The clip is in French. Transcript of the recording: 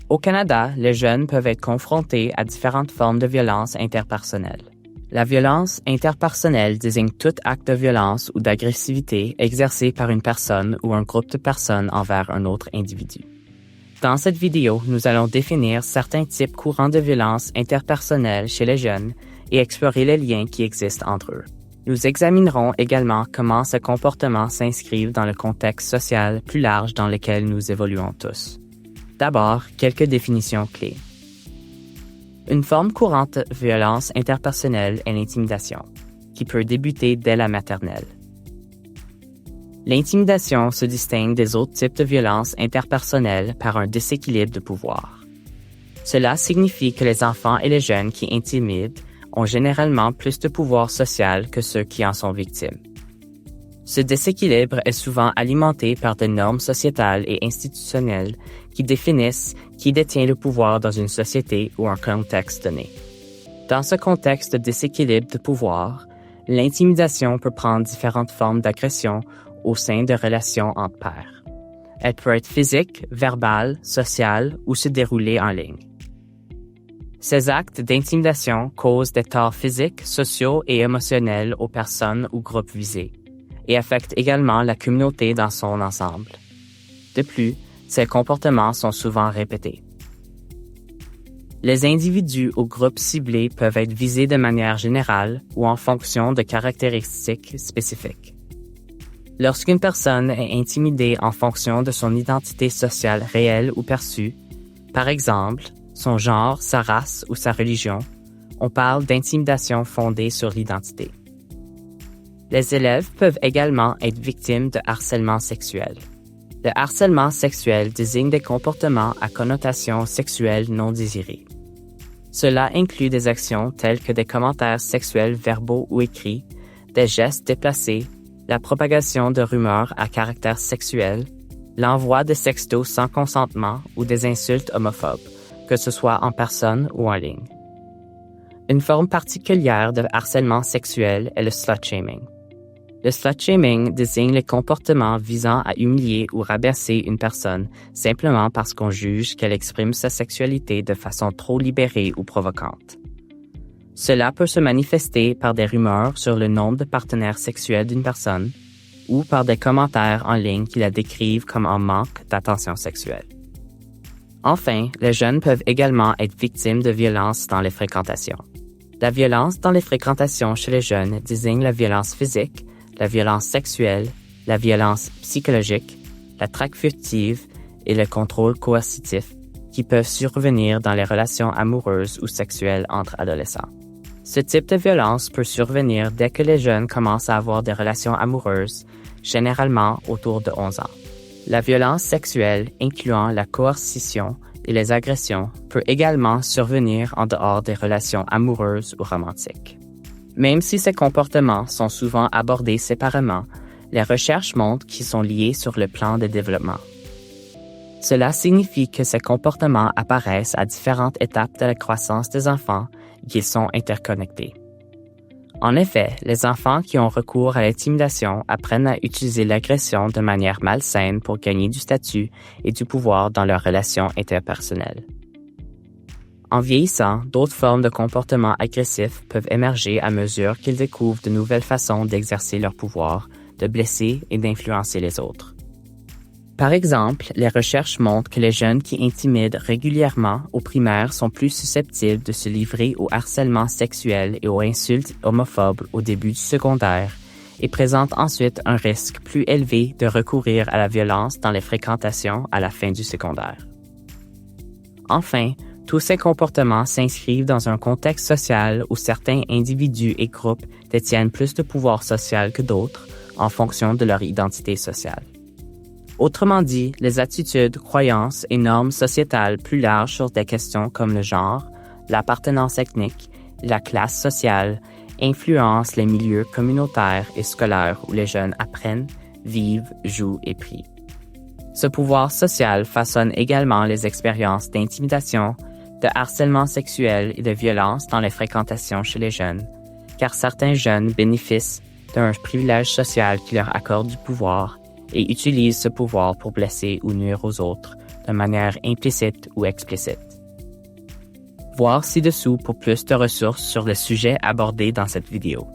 Au Canada, les jeunes peuvent être confrontés à différentes formes de violence interpersonnelle. La violence interpersonnelle désigne tout acte de violence ou d'agressivité exercé par une personne ou un groupe de personnes envers un autre individu. Dans cette vidéo, nous allons définir certains types courants de violence interpersonnelle chez les jeunes et explorer les liens qui existent entre eux. Nous examinerons également comment ces comportements s'inscrivent dans le contexte social plus large dans lequel nous évoluons tous. D'abord, quelques définitions clés. Une forme courante de violence interpersonnelle est l'intimidation, qui peut débuter dès la maternelle. L'intimidation se distingue des autres types de violences interpersonnelles par un déséquilibre de pouvoir. Cela signifie que les enfants et les jeunes qui intimident ont généralement plus de pouvoir social que ceux qui en sont victimes. Ce déséquilibre est souvent alimenté par des normes sociétales et institutionnelles qui définissent qui détient le pouvoir dans une société ou un contexte donné. Dans ce contexte de déséquilibre de pouvoir, l'intimidation peut prendre différentes formes d'agression au sein de relations entre pairs. Elle peut être physique, verbale, sociale ou se dérouler en ligne. Ces actes d'intimidation causent des torts physiques, sociaux et émotionnels aux personnes ou groupes visés et affectent également la communauté dans son ensemble. De plus, ces comportements sont souvent répétés. Les individus ou groupes ciblés peuvent être visés de manière générale ou en fonction de caractéristiques spécifiques. Lorsqu'une personne est intimidée en fonction de son identité sociale réelle ou perçue, par exemple, son genre, sa race ou sa religion, on parle d'intimidation fondée sur l'identité. Les élèves peuvent également être victimes de harcèlement sexuel. Le harcèlement sexuel désigne des comportements à connotation sexuelle non désirée. Cela inclut des actions telles que des commentaires sexuels verbaux ou écrits, des gestes déplacés, la propagation de rumeurs à caractère sexuel, l'envoi de sextos sans consentement ou des insultes homophobes, que ce soit en personne ou en ligne. Une forme particulière de harcèlement sexuel est le slut-shaming. Le slut-shaming désigne les comportements visant à humilier ou rabaisser une personne simplement parce qu'on juge qu'elle exprime sa sexualité de façon trop libérée ou provocante. Cela peut se manifester par des rumeurs sur le nombre de partenaires sexuels d'une personne ou par des commentaires en ligne qui la décrivent comme en manque d'attention sexuelle. Enfin, les jeunes peuvent également être victimes de violences dans les fréquentations. La violence dans les fréquentations chez les jeunes désigne la violence physique, la violence sexuelle, la violence psychologique, la traque furtive et le contrôle coercitif qui peuvent survenir dans les relations amoureuses ou sexuelles entre adolescents. Ce type de violence peut survenir dès que les jeunes commencent à avoir des relations amoureuses, généralement autour de 11 ans. La violence sexuelle, incluant la coercition et les agressions, peut également survenir en dehors des relations amoureuses ou romantiques. Même si ces comportements sont souvent abordés séparément, les recherches montrent qu'ils sont liés sur le plan de développement. Cela signifie que ces comportements apparaissent à différentes étapes de la croissance des enfants et qu'ils sont interconnectés. En effet, les enfants qui ont recours à l'intimidation apprennent à utiliser l'agression de manière malsaine pour gagner du statut et du pouvoir dans leurs relations interpersonnelles. En vieillissant, d'autres formes de comportements agressifs peuvent émerger à mesure qu'ils découvrent de nouvelles façons d'exercer leur pouvoir, de blesser et d'influencer les autres. Par exemple, les recherches montrent que les jeunes qui intimident régulièrement au primaire sont plus susceptibles de se livrer au harcèlement sexuel et aux insultes homophobes au début du secondaire et présentent ensuite un risque plus élevé de recourir à la violence dans les fréquentations à la fin du secondaire. Enfin, tous ces comportements s'inscrivent dans un contexte social où certains individus et groupes détiennent plus de pouvoir social que d'autres en fonction de leur identité sociale. Autrement dit, les attitudes, croyances et normes sociétales plus larges sur des questions comme le genre, l'appartenance ethnique et la classe sociale influencent les milieux communautaires et scolaires où les jeunes apprennent, vivent, jouent et prient. Ce pouvoir social façonne également les expériences d'intimidation, de harcèlement sexuel et de violence dans les fréquentations chez les jeunes, car certains jeunes bénéficient d'un privilège social qui leur accorde du pouvoir et utilisent ce pouvoir pour blesser ou nuire aux autres, de manière implicite ou explicite. Voir ci-dessous pour plus de ressources sur le sujet abordé dans cette vidéo.